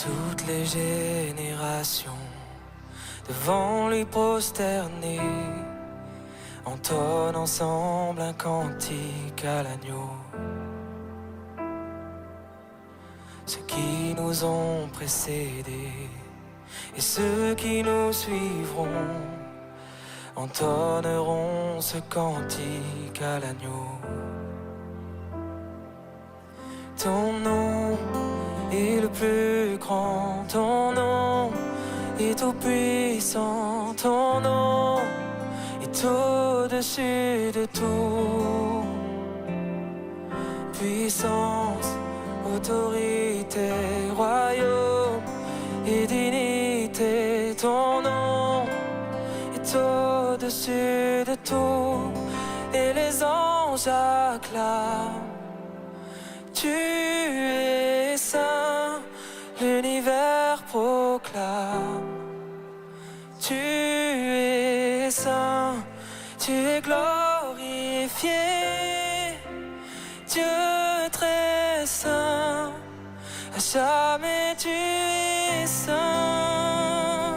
toutes les générations devant lui prosterner, entonnent ensemble un cantique à l'agneau. Ceux qui nous ont précédés et ceux qui nous suivront entonneront ce cantique à l'agneau. Ton nom est le plus grand, ton nom est tout puissant, ton nom est au-dessus de tout. Puissance, autorité, royaume et dignité, ton nom est au-dessus de tout. Et les anges acclament. Tu es saint, l'univers proclame. Tu es saint, tu es glorifié. Dieu très saint, à jamais tu es saint.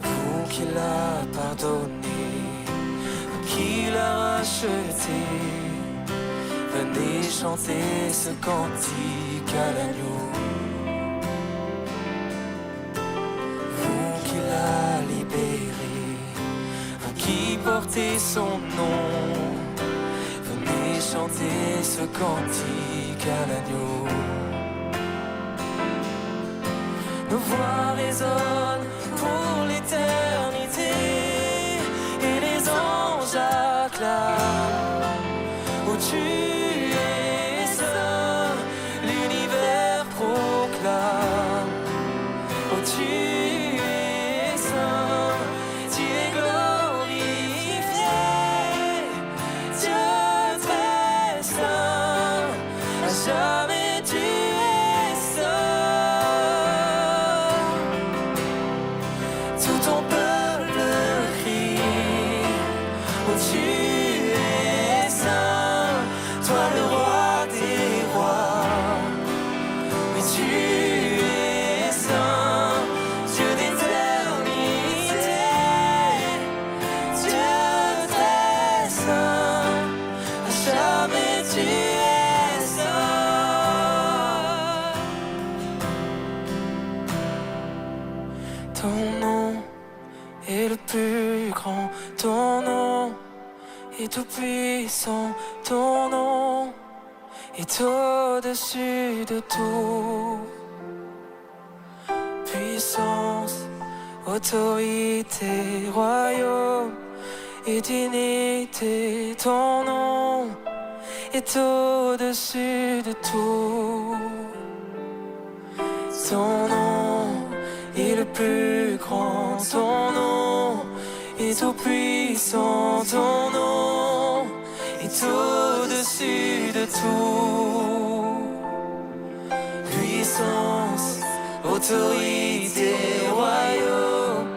Vous qui l'a pardonné, vous qui l'a racheté, venez chanter ce cantique à l'agneau. Vous qui l'a libéré, vous qui portez son nom, venez chanter ce cantique à l'agneau. Nos voix résonnent pour l'éternité et les anges acclament. Oh, tu es saint, l'univers proclame. Oh, tu es saint, tu es glorifié. Dieu très saint, à jamais tu es saint. Tout ton peuple crie. Oh, tu es saint, toi le roi des rois. Mais tu es saint, Dieu d'éternité. Dieu très saint, à jamais tu es saint. Ton nom est le plus grand, ton nom est tout puissant, ton nom est au-dessus de tout. Puissance, autorité, royaume et dignité, ton nom est au-dessus de tout. Ton nom est le plus grand, ton nom est tout puissant, ton nom est au-dessus de tout. Puissance, autorité, royaume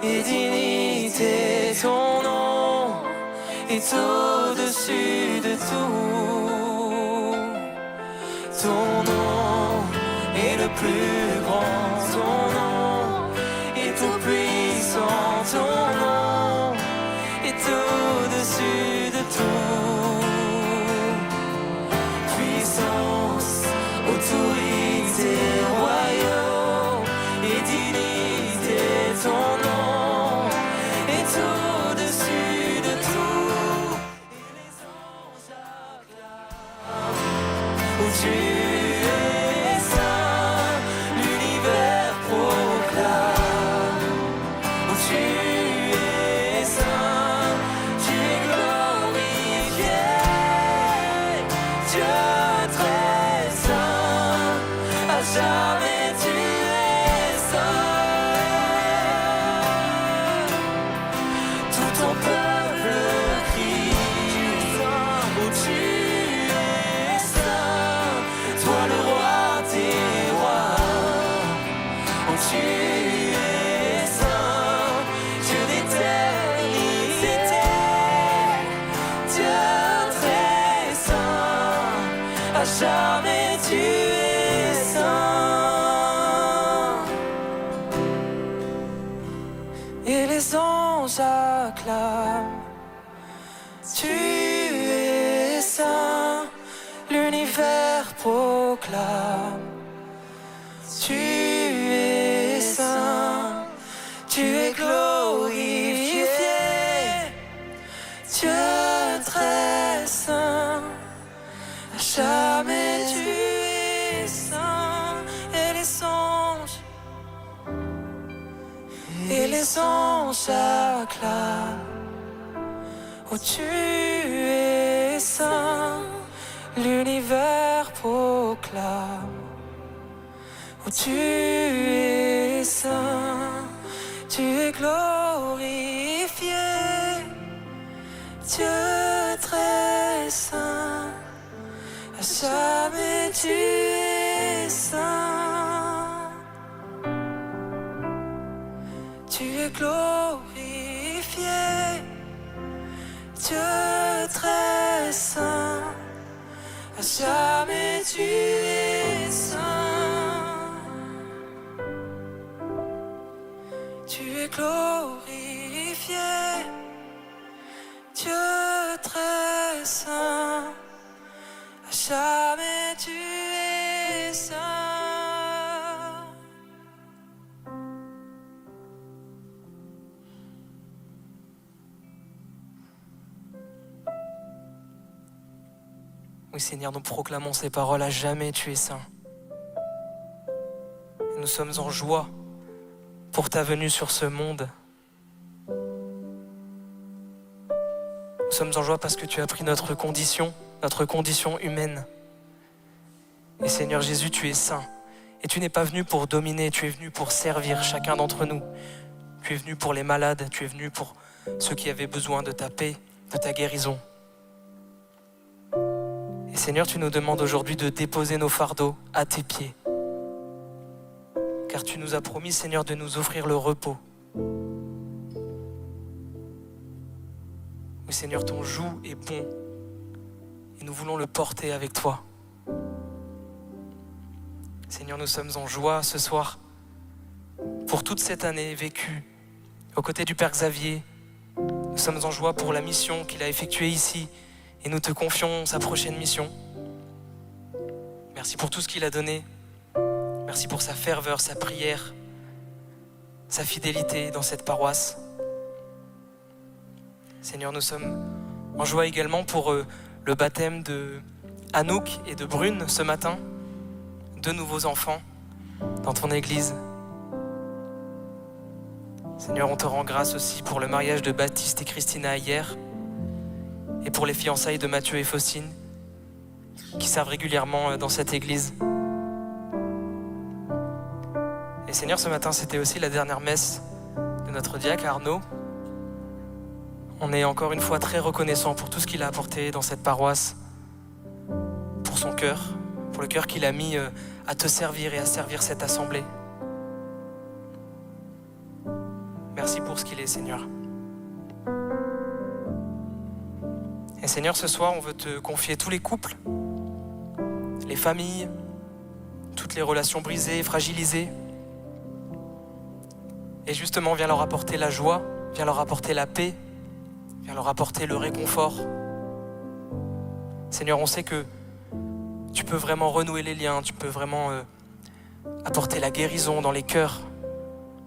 et dignité, ton nom est au-dessus de tout. Ton nom est le plus grand, ton nom est tout puissant, ton nom est au-dessus de tout. Puissance, autorité, royaume et dignité, ton nom est au-dessus de tout. Et les anges acclament. Oh, tu es saint, l'univers proclame. Oh, tu es saint, tu es glorifié. Dieu très saint, à jamais tu es saint. Tout ton peuple crie. Oh, tu es saint, toi le roi des rois. Oh, tu es saint, Dieu d'éternité. Dieu très saint, à et les anges acclament. Tu es saint, l'univers proclame. Tu es saint, tu es glorifié, Dieu très saint, à jamais tu es saint, et les anges acclament. Oh, tu es saint, l'univers proclame. Oh, tu es saint, tu es glorifié, Dieu très saint, à jamais tu es saint. Tu es glorifié, Dieu très saint, à jamais tu es saint. Tu es glorifié, Dieu très saint, à jamais tu es saint. Oui Seigneur, nous proclamons ces paroles, à jamais tu es saint. Et nous sommes en joie pour ta venue sur ce monde. Nous sommes en joie parce que tu as pris notre condition humaine. Et Seigneur Jésus, tu es saint. Et tu n'es pas venu pour dominer, tu es venu pour servir chacun d'entre nous. Tu es venu pour les malades, tu es venu pour ceux qui avaient besoin de ta paix, de ta guérison. Et Seigneur, tu nous demandes aujourd'hui de déposer nos fardeaux à tes pieds. Car tu nous as promis, Seigneur, de nous offrir le repos. Oui, Seigneur, ton joug est bon et nous voulons le porter avec toi. Seigneur, nous sommes en joie ce soir pour toute cette année vécue aux côtés du Père Xavier. Nous sommes en joie pour la mission qu'il a effectuée ici et nous te confions sa prochaine mission. Merci pour tout ce qu'il a donné. Merci pour sa ferveur, sa prière, sa fidélité dans cette paroisse. Seigneur, nous sommes en joie également pour le baptême de Anouk et de Brune ce matin, 2 nouveaux enfants dans ton église. Seigneur, on te rend grâce aussi pour le mariage de Baptiste et Christina hier et pour les fiançailles de Mathieu et Faustine qui servent régulièrement dans cette église. Et Seigneur, ce matin, c'était aussi la dernière messe de notre diacre Arnaud. On est encore une fois très reconnaissant pour tout ce qu'il a apporté dans cette paroisse, pour son cœur, pour le cœur qu'il a mis à te servir et à servir cette assemblée. Merci pour ce qu'il est, Seigneur. Et Seigneur, ce soir, on veut te confier tous les couples, les familles, toutes les relations brisées, fragilisées. Et justement, viens leur apporter la joie, viens leur apporter la paix, viens leur apporter le réconfort. Seigneur, on sait que tu peux vraiment renouer les liens, tu peux vraiment apporter la guérison dans les cœurs,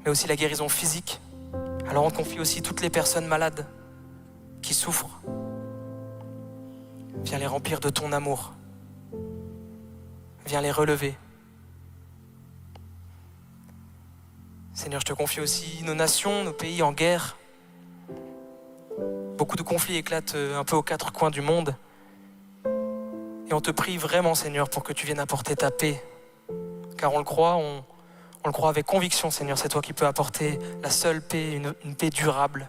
mais aussi la guérison physique. Alors on te confie aussi toutes les personnes malades qui souffrent. Viens les remplir de ton amour. Viens les relever. Seigneur, je te confie aussi nos nations, nos pays en guerre. Beaucoup de conflits éclatent un peu aux 4 coins du monde. Et on te prie vraiment, Seigneur, pour que tu viennes apporter ta paix. Car on le croit, on le croit avec conviction, Seigneur. C'est toi qui peux apporter la seule paix, une paix durable,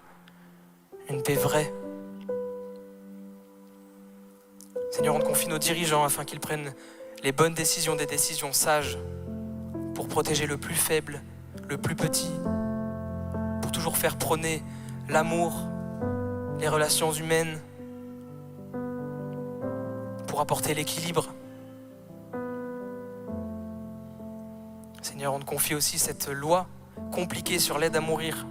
une paix vraie. Seigneur, on te confie nos dirigeants afin qu'ils prennent les bonnes décisions, des décisions sages pour protéger le plus faible, le plus petit, pour toujours faire prôner l'amour, les relations humaines, pour apporter l'équilibre. Seigneur, on te confie aussi cette loi compliquée sur l'aide à mourir.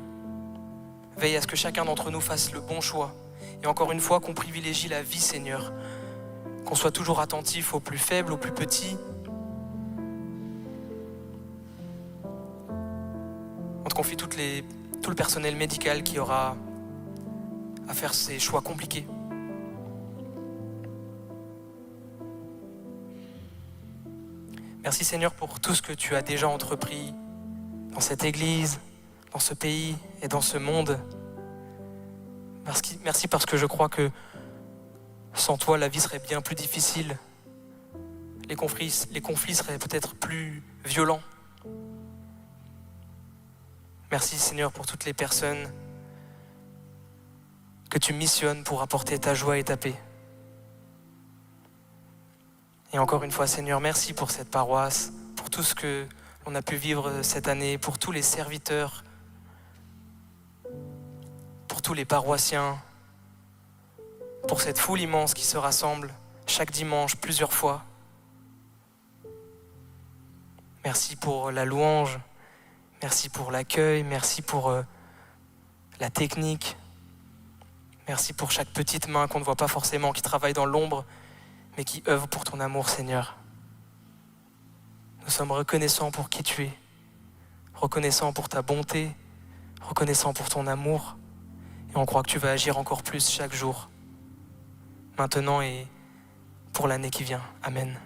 Veille à ce que chacun d'entre nous fasse le bon choix. Et encore une fois, qu'on privilégie la vie, Seigneur. Qu'on soit toujours attentif aux plus faibles, aux plus petits. On te confie tout le personnel médical qui aura à faire ces choix compliqués. Merci Seigneur pour tout ce que tu as déjà entrepris dans cette église, dans ce pays et dans ce monde. Merci parce que je crois que sans toi, la vie serait bien plus difficile. Les conflits seraient peut-être plus violents. Merci Seigneur pour toutes les personnes que tu missionnes pour apporter ta joie et ta paix. Et encore une fois Seigneur, merci pour cette paroisse, pour tout ce que l'on a pu vivre cette année, pour tous les serviteurs, pour tous les paroissiens, pour cette foule immense qui se rassemble chaque dimanche plusieurs fois. Merci pour la louange, merci pour l'accueil, merci pour la technique. Merci pour chaque petite main qu'on ne voit pas forcément, qui travaille dans l'ombre, mais qui œuvre pour ton amour, Seigneur. Nous sommes reconnaissants pour qui tu es, reconnaissants pour ta bonté, reconnaissants pour ton amour, et on croit que tu vas agir encore plus chaque jour, maintenant et pour l'année qui vient. Amen.